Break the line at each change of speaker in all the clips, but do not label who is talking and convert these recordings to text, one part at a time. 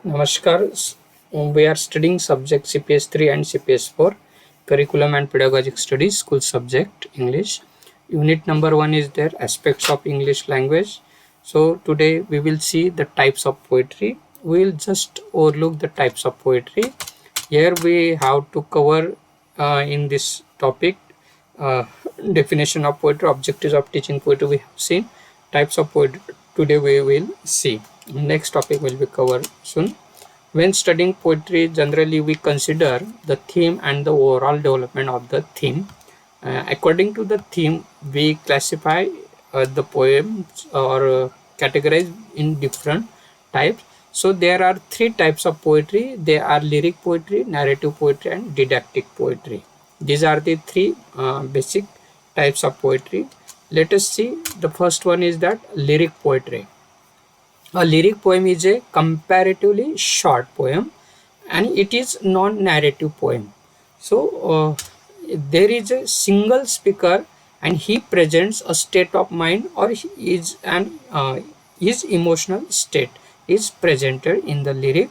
Namaskar. We are studying subject CPS 3 and CPS 4, Curriculum and Pedagogic Studies, School Subject, English. Unit number 1 is there, Aspects of English Language. So today we will see the types of poetry. We will just overlook the types of poetry. Here we have to cover in this topic uh, definition of poetry, objectives of teaching poetry we have seen, types of poetry today we will see. Next topic will be covered soon. When studying poetry, generally we consider the theme and the overall development of the theme. According to the theme, we classify the poems or categorize in different types. So there are three types of poetry. They are lyric poetry, narrative poetry, and didactic poetry. These are the three basic types of poetry. Let us see. The first one is that lyric poetry. A lyric poem is a comparatively short poem and it is non-narrative poem. So there is a single speaker and he presents a state of mind or his emotional state is presented in the lyric.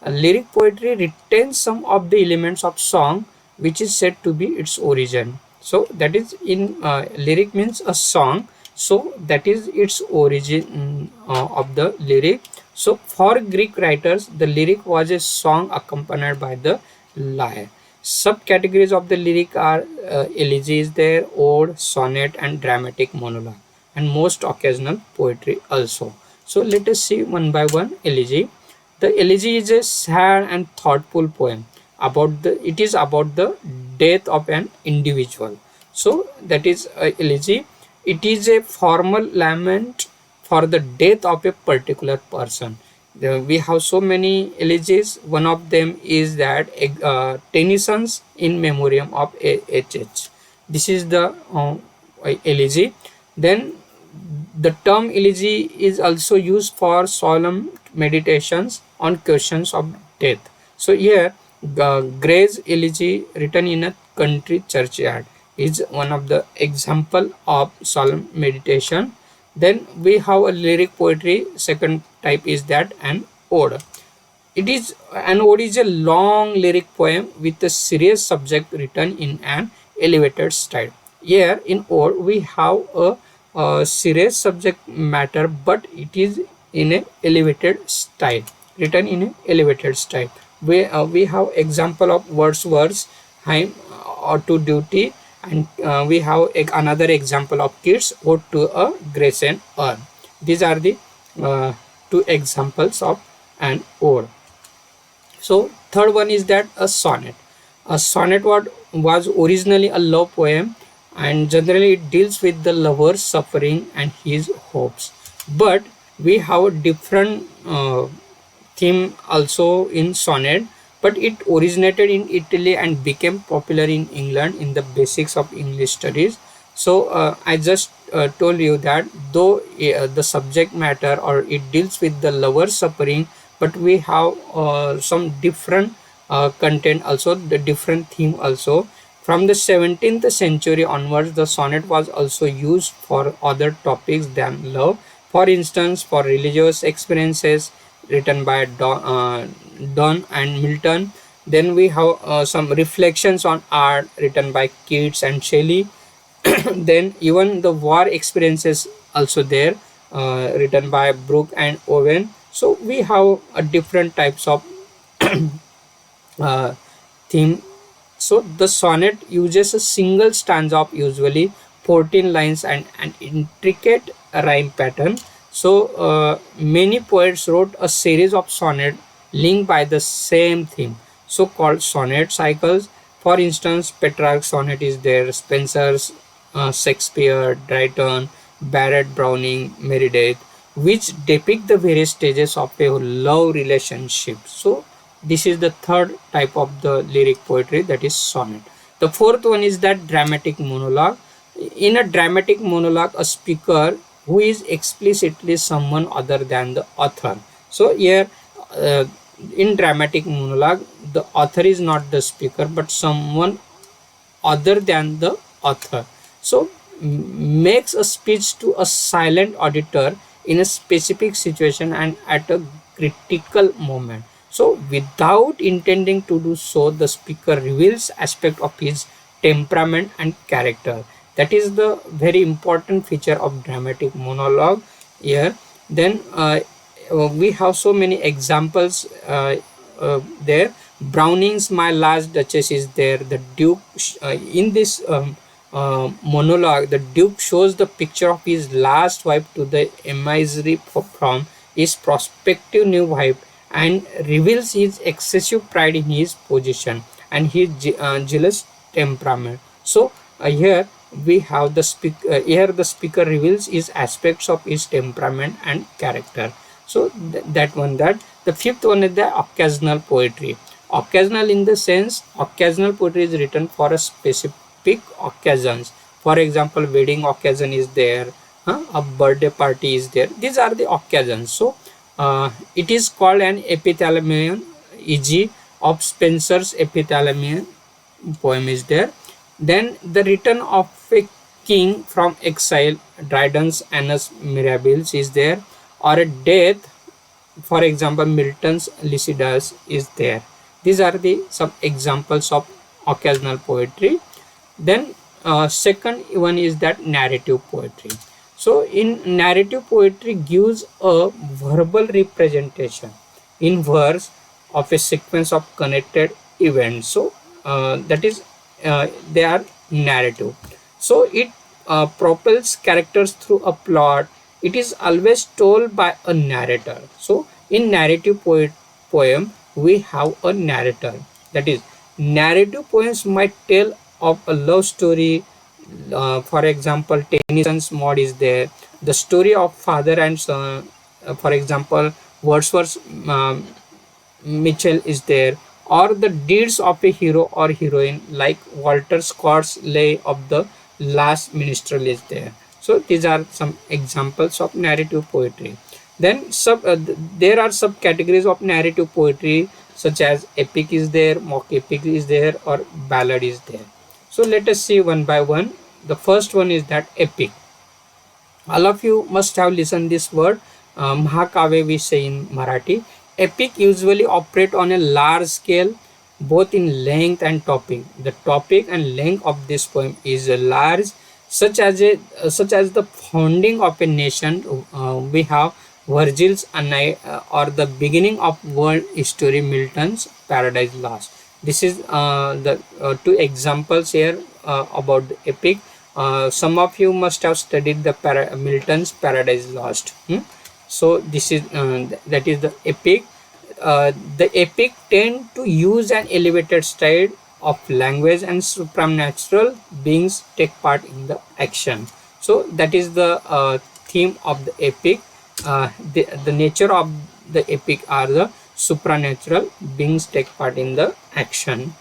Lyric poetry retains some of the elements of song which is said to be its origin. So that is in lyric means a song, so that is its origin of the lyric. So for Greek writers, the lyric was a song accompanied by the lyre. Subcategories of the lyric are elegy is there, ode, sonnet, and dramatic monologue, and most occasional poetry also. So let us see one by one. Elegy. The elegy is a sad and thoughtful poem about it is about the death of an individual. So that is elegy. It is a formal lament for the death of a particular person. We have so many elegies. One of them is that Tennyson's In Memoriam of H.H. This is the elegy. Then the term elegy is also used for solemn meditations on questions of death. So here Gray's elegy written in a country churchyard is one of the example of solemn meditation. Then we have a lyric poetry. Second type is that an ode. An ode is a long lyric poem with a serious subject written in an elevated style. Here in ode we have a serious subject matter, but it is in a elevated style, written in a elevated style. We have example of Wordsworth's Hymn to Duty, and we have another example of Keats' Ode to a Grecian Urn. These are the two examples of an ode. So third one is that a sonnet. A sonnet was originally a love poem, and generally it deals with the lover's suffering and his hopes. But we have a different theme also in sonnet, but it originated in Italy and became popular in England in the basics of English studies. So I just told you that though the subject matter or it deals with the lover's suffering, but we have some different content also, the different theme also. From the 17th century onwards, the sonnet was also used for other topics than love. For instance, for religious experiences written by Donne and Milton. Then we have some reflections on art written by Keats and Shelley. Then even the war experiences also there, written by Brooke and Owen. So we have different types of theme. So the sonnet uses a single stanza of usually 14 lines and an intricate rhyme pattern. So many poets wrote a series of sonnets linked by the same theme, so called sonnet cycles. For instance, Petrarch's sonnet is there, Spenser's, Shakespeare, Drayton, Barrett, Browning, Meredith, which depict the various stages of a love relationship. So this is the third type of the lyric poetry, that is sonnet. The fourth one is that dramatic monologue. In a dramatic monologue, a speaker who is explicitly someone other than the author. So here in dramatic monologue, the author is not the speaker but someone other than the author. So makes a speech to a silent auditor in a specific situation and at a critical moment. So without intending to do so, the speaker reveals aspect of his temperament and character. That is the very important feature of dramatic monologue here. Then we have so many examples there. Browning's My Last Duchess is there. The Duke in this monologue, the Duke shows the picture of his last wife to the emissary from his prospective new wife and reveals his excessive pride in his position and his jealous temperament. So here we have the here the speaker reveals his aspects of his temperament and character. So that one. That the fifth one is the occasional poetry. Occasional in the sense, occasional poetry is written for a specific occasions. For example, wedding occasion is there, a birthday party is there. These are the occasions. So it is called an epithalamion, e.g. of Spenser's epithalamion poem is there. Then the return of a king from exile, Dryden's Annus Mirabilis is there, or a death, for example Milton's Lycidas is there. These are the some examples of occasional poetry. Then second one is that narrative poetry. So in narrative poetry gives a verbal representation in verse of a sequence of connected events. So that is they are narrative. So it propels characters through a plot. It is always told by a narrator. So in narrative poem we have a narrator. That is, narrative poems might tell of a love story. For example, Tennyson's Maud is there. The story of father and son. For example, Wordsworth's Mitchell is there, or the deeds of a hero or heroine like Walter Scott's Lay of the Last Minstrel is there. So these are some examples of narrative poetry. Then there are subcategories of narrative poetry such as epic is there, mock epic is there, or ballad is there. So let us see one by one. The first one is that epic. All of you must have listened this word, Mahakavya we say in Marathi. Epic usually operate on a large scale, both in length and topic. The topic and length of this poem is large, such as the founding of a nation. We have Virgil's Aeneid, or the beginning of world history, Milton's Paradise Lost. This is the two examples here about the epic. Some of you must have studied the Milton's Paradise Lost. So this is that is the epic. The epic tend to use an elevated style of language, and supernatural beings take part in the action. So that is the theme of the epic. The nature of the epic are the supernatural beings take part in the action.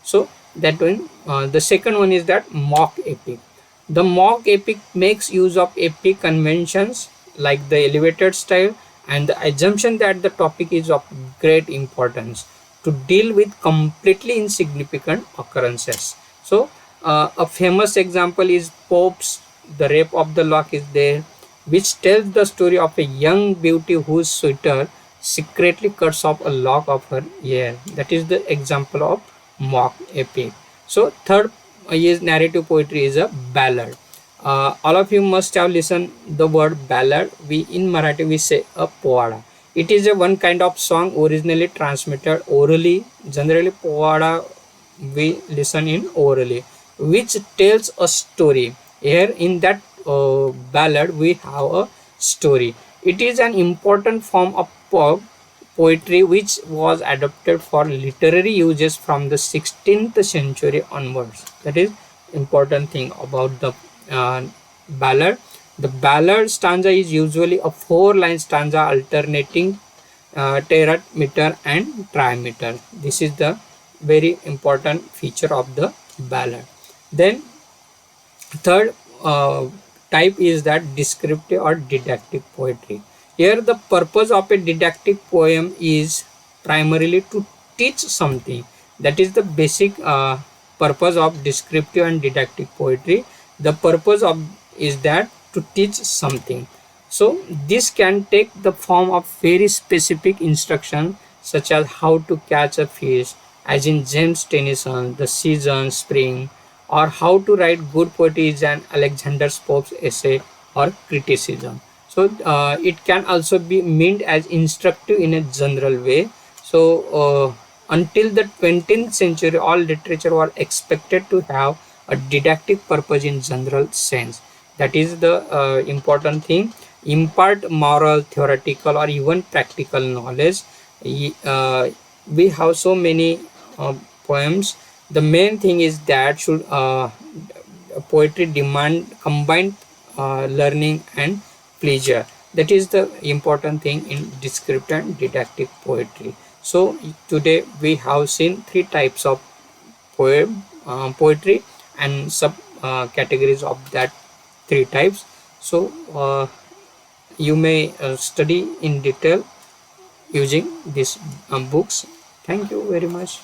So that one. The second one is that mock epic. The mock epic makes use of epic conventions like the elevated style and the assumption that the topic is of great importance to deal with completely insignificant occurrences. So a famous example is Pope's The Rape of the Lock is there, which tells the story of a young beauty whose suitor secretly cuts off a lock of her hair. That is the example of mock epic. So third is narrative poetry is a ballad. All of you must have listened the word ballad. We in Marathi we say a poada. It is a one kind of song originally transmitted orally. Generally poada we listen in orally, which tells a story. Here in that ballad we have a story. It is an important form of poetry which was adopted for literary uses from the 16th century onwards. That is important thing about the ballad. The ballad stanza is usually a 4-line stanza alternating tetrmeter and trimeter. This is the very important feature of the ballad. Then third type is that descriptive or didactic poetry. Here the purpose of a didactic poem is primarily to teach something. That is the basic purpose of descriptive and didactic poetry. The purpose of is that to teach something. So this can take the form of very specific instruction such as how to catch a fish, as in James Tennyson, The Season, Spring, or how to write good poetry is an Alexander Pope's essay or criticism. So it can also be meant as instructive in a general way. So until the 20th century, all literature was expected to have a didactic purpose in general sense. That is the important thing. Impart moral, theoretical, or even practical knowledge. We have so many poems. The main thing is that should poetry demand combined learning and pleasure. That is the important thing in descriptive and didactic poetry. So today we have seen three types of poetry and sub categories of that three types. So you may study in detail using these books. Thank you very much.